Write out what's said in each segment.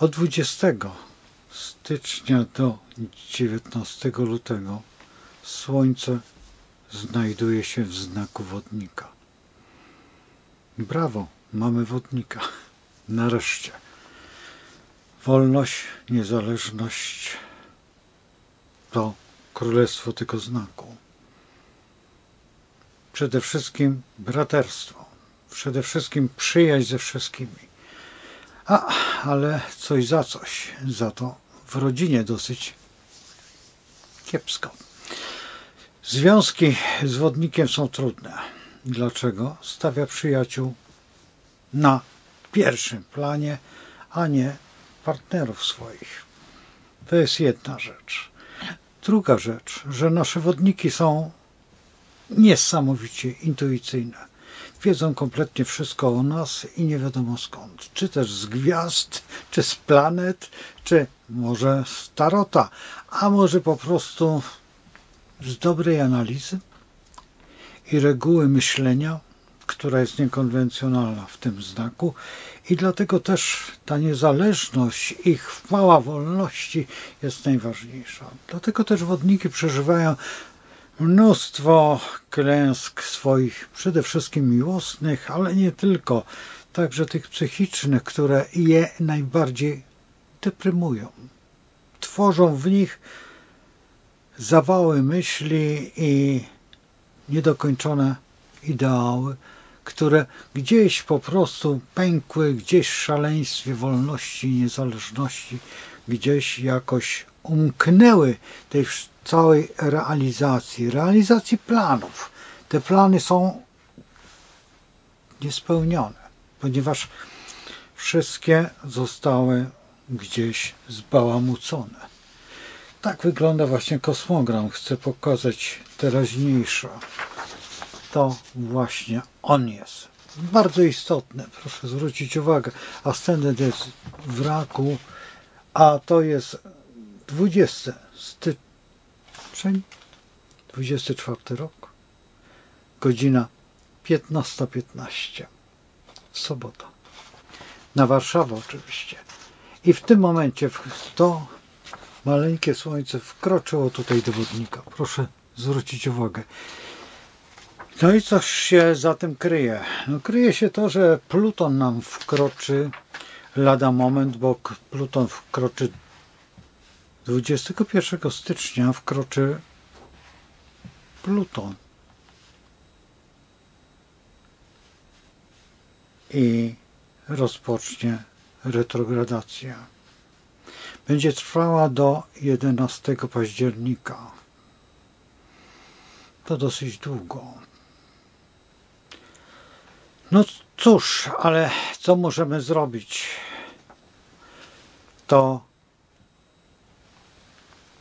Od 20 stycznia do 19 lutego Słońce znajduje się w znaku wodnika. Brawo, mamy wodnika. Nareszcie. Wolność, niezależność to królestwo tego znaku. Przede wszystkim braterstwo. Przede wszystkim przyjaźń ze wszystkimi. Ale coś za coś. Za to w rodzinie dosyć kiepsko. Związki z wodnikiem są trudne. Dlaczego? Stawia przyjaciół na pierwszym planie, a nie partnerów swoich. To jest jedna rzecz. Druga rzecz, że nasze wodniki są niesamowicie intuicyjne. Wiedzą kompletnie wszystko o nas i nie wiadomo skąd. Czy też z gwiazd, czy z planet, czy może z tarota, a może po prostu z dobrej analizy i reguły myślenia, która jest niekonwencjonalna w tym znaku i dlatego też ta niezależność, ich chwała wolności jest najważniejsza. Dlatego też wodniki przeżywają mnóstwo klęsk swoich, przede wszystkim miłosnych, ale nie tylko, także tych psychicznych, które je najbardziej deprymują. Tworzą w nich zawały myśli i niedokończone ideały, które gdzieś po prostu pękły, gdzieś w szaleństwie wolności i niezależności, gdzieś jakoś umknęły tej całej realizacji planów. Te plany są niespełnione, ponieważ wszystkie zostały gdzieś zbałamucone. Tak wygląda właśnie kosmogram. Chcę pokazać teraźniejsze. To właśnie on jest. Bardzo istotne, proszę zwrócić uwagę. Ascendent jest w raku, a to jest 20 styczeń, 24 rok, godzina 15:15, sobota. Na Warszawę oczywiście. I w tym momencie to maleńkie słońce wkroczyło tutaj do wodnika. Proszę zwrócić uwagę. No i coś się za tym kryje? No, kryje się to, że Pluton nam wkroczy lada moment, bo Pluton wkroczy 21 stycznia wkroczy Pluton. I rozpocznie retrogradacja. Będzie trwała do 11 października. To dosyć długo. No cóż, ale co możemy zrobić? To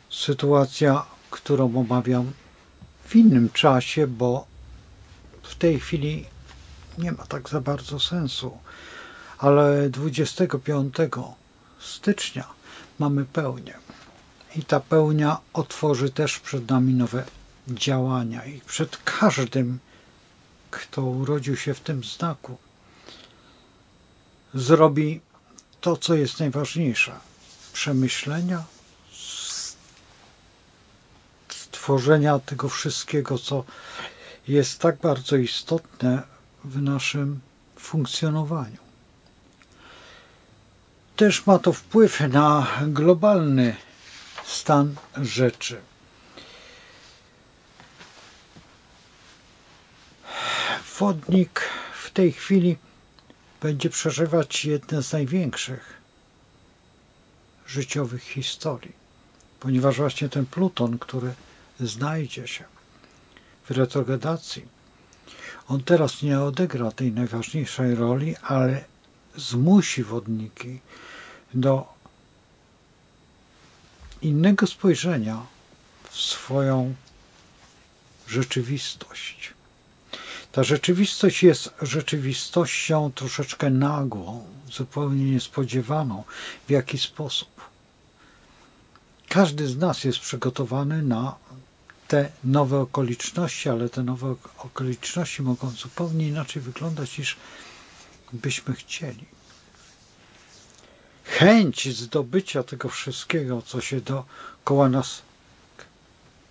sytuacja, którą omawiam w innym czasie, bo w tej chwili nie ma tak za bardzo sensu. Ale 25 stycznia mamy pełnię. I ta pełnia otworzy też przed nami nowe działania. I przed każdym, kto urodził się w tym znaku, zrobi to, co jest najważniejsze. Przemyślenia, stworzenia tego wszystkiego, co jest tak bardzo istotne w naszym funkcjonowaniu. Też ma to wpływ na globalny stan rzeczy. Wodnik w tej chwili będzie przeżywać jedne z największych życiowych historii, ponieważ właśnie ten Pluton, który znajdzie się w retrogradacji, on teraz nie odegra tej najważniejszej roli, ale zmusi wodniki do innego spojrzenia w swoją rzeczywistość. Ta rzeczywistość jest rzeczywistością troszeczkę nagłą, zupełnie niespodziewaną. W jaki sposób? Każdy z nas jest przygotowany na te nowe okoliczności, ale te nowe okoliczności mogą zupełnie inaczej wyglądać, niż byśmy chcieli. chęć zdobycia tego wszystkiego, co się dookoła nas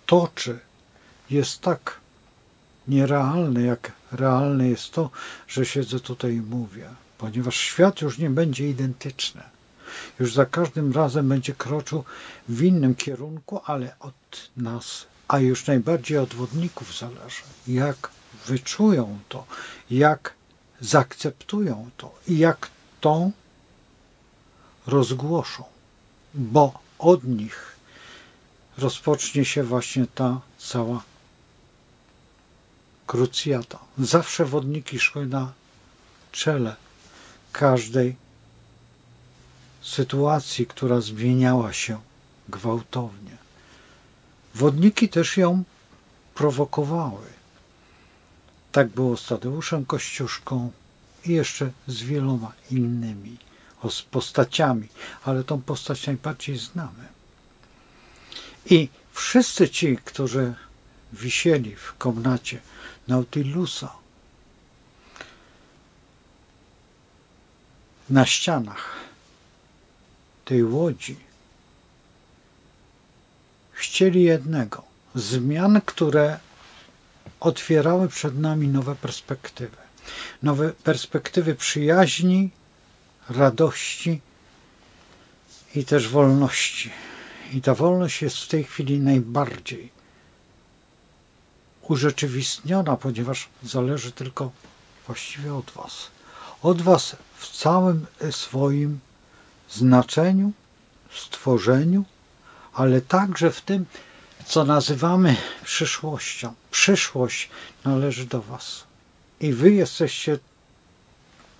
toczy, jest tak nierealne, jak realne jest to, że siedzę tutaj i mówię, ponieważ świat już nie będzie identyczny. Już za każdym razem będzie kroczył w innym kierunku, ale od nas, a już najbardziej od wodników zależy, jak wyczują to, jak zaakceptują to i jak to rozgłoszą, bo od nich rozpocznie się właśnie ta cała krucjata. Zawsze wodniki szły na czele każdej sytuacji, która zmieniała się gwałtownie. Wodniki też ją prowokowały. Tak było z Tadeuszem Kościuszką i jeszcze z wieloma innymi postaciami, ale tą postać najbardziej znamy. I wszyscy ci, którzy wisieli w komnacie Nautilusa, na ścianach tej łodzi, chcieli jednego: zmian, które otwierały przed nami nowe perspektywy. Nowe perspektywy przyjaźni, radości i też wolności. I ta wolność jest w tej chwili najbardziej urzeczywistniona, ponieważ zależy tylko właściwie od was. Od was w całym swoim znaczeniu, stworzeniu, ale także w tym, co nazywamy przyszłością. Przyszłość należy do was. I wy jesteście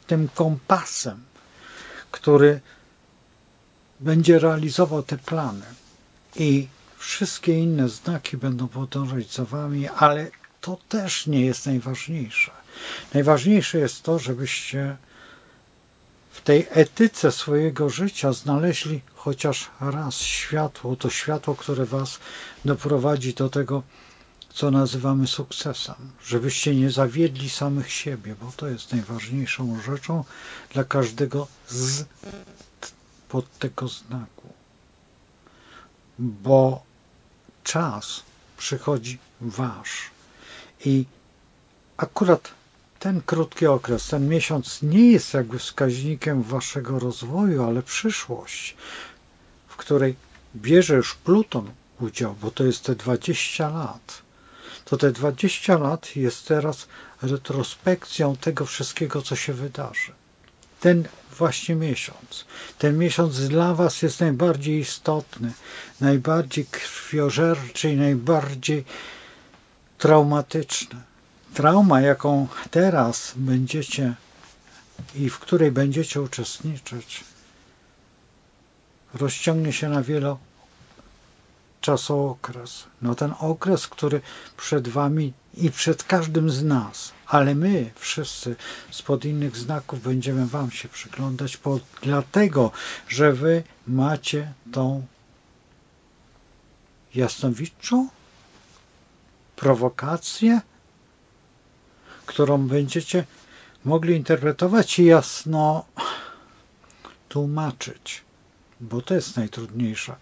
tym kompasem, który będzie realizował te plany. I wszystkie inne znaki będą podążać za wami, ale to też nie jest najważniejsze. Najważniejsze jest to, żebyście w tej etyce swojego życia znaleźli chociaż raz światło, to światło, które was doprowadzi do tego, co nazywamy sukcesem. Żebyście nie zawiedli samych siebie, bo to jest najważniejszą rzeczą dla każdego pod tego znaku. Bo czas przychodzi wasz. I akurat ten krótki okres, ten miesiąc nie jest jakby wskaźnikiem waszego rozwoju, ale przyszłość, w której bierze już Pluton udział, bo to jest te 20 lat. To te 20 lat jest teraz retrospekcją tego wszystkiego, co się wydarzy. Ten właśnie miesiąc. Ten miesiąc dla was jest najbardziej istotny, najbardziej krwiożerczy i najbardziej traumatyczny. Trauma, jaką teraz będziecie i w której będziecie uczestniczyć, rozciągnie się na wieloczasokres. No ten okres, który przed wami i przed każdym z nas, ale my wszyscy spod innych znaków będziemy wam się przyglądać, dlatego, że wy macie tą jasnowiczą prowokację, którą będziecie mogli interpretować i jasno tłumaczyć, bo to jest najtrudniejsze.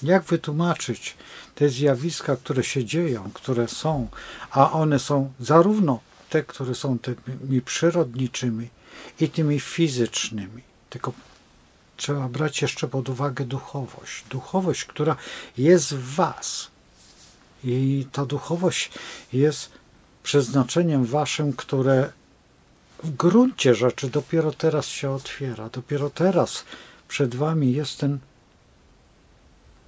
Jak wytłumaczyć te zjawiska, które się dzieją, które są, a one są zarówno te, które są tymi przyrodniczymi i tymi fizycznymi. Tylko trzeba brać jeszcze pod uwagę duchowość. Duchowość, która jest w was. I ta duchowość jest przeznaczeniem waszym, które w gruncie rzeczy dopiero teraz się otwiera. Dopiero teraz przed wami jest ten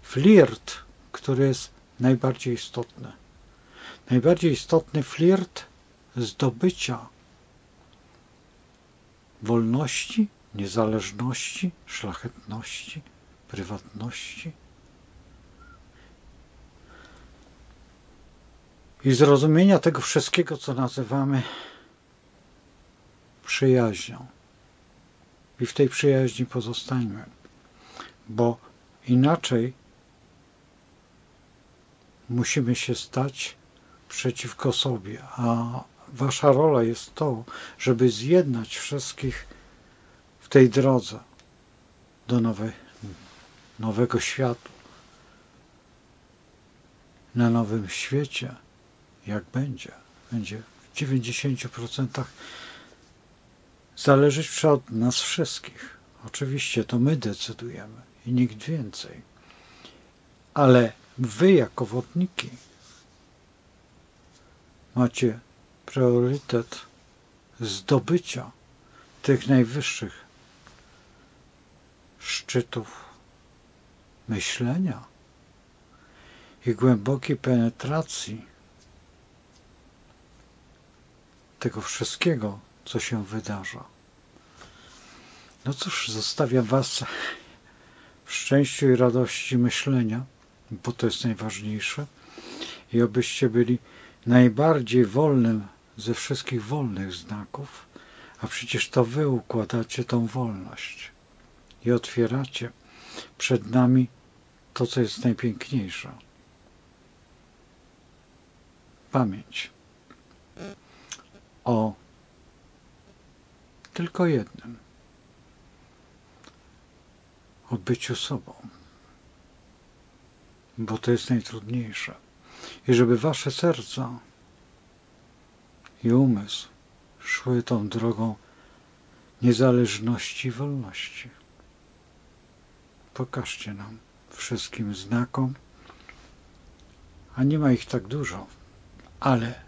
flirt, który jest najbardziej istotny. Najbardziej istotny flirt zdobycia wolności, niezależności, szlachetności, prywatności i zrozumienia tego wszystkiego, co nazywamy przyjaźnią. I w tej przyjaźni pozostańmy, bo inaczej musimy się stać przeciwko sobie, a wasza rola jest to, żeby zjednać wszystkich w tej drodze do nowego świata. Na nowym świecie, jak będzie w 90% zależeć od nas wszystkich. Oczywiście to my decydujemy i nikt więcej. Ale wy jako wodniki macie priorytet zdobycia tych najwyższych szczytów myślenia i głębokiej penetracji tego wszystkiego, co się wydarza. No cóż, zostawiam was w szczęściu i radości myślenia, bo to jest najważniejsze, i obyście byli najbardziej wolnym ze wszystkich wolnych znaków, a przecież to wy układacie tą wolność i otwieracie przed nami to, co jest najpiękniejsze. Pamięć o tylko jednym, o byciu sobą, bo to jest najtrudniejsze. I żeby wasze serca i umysł szły tą drogą niezależności i wolności. Pokażcie nam wszystkim znakom, a nie ma ich tak dużo, ale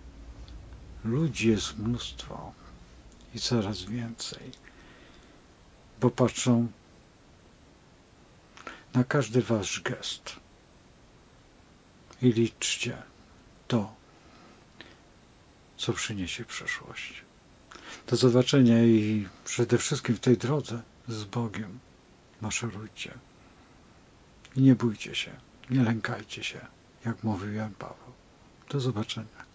ludzi jest mnóstwo i coraz więcej, bo patrzą na każdy wasz gest i liczcie to, co przyniesie przyszłość. Do zobaczenia i przede wszystkim w tej drodze z Bogiem maszerujcie. I nie bójcie się, nie lękajcie się, jak mówił Jan Paweł. Do zobaczenia.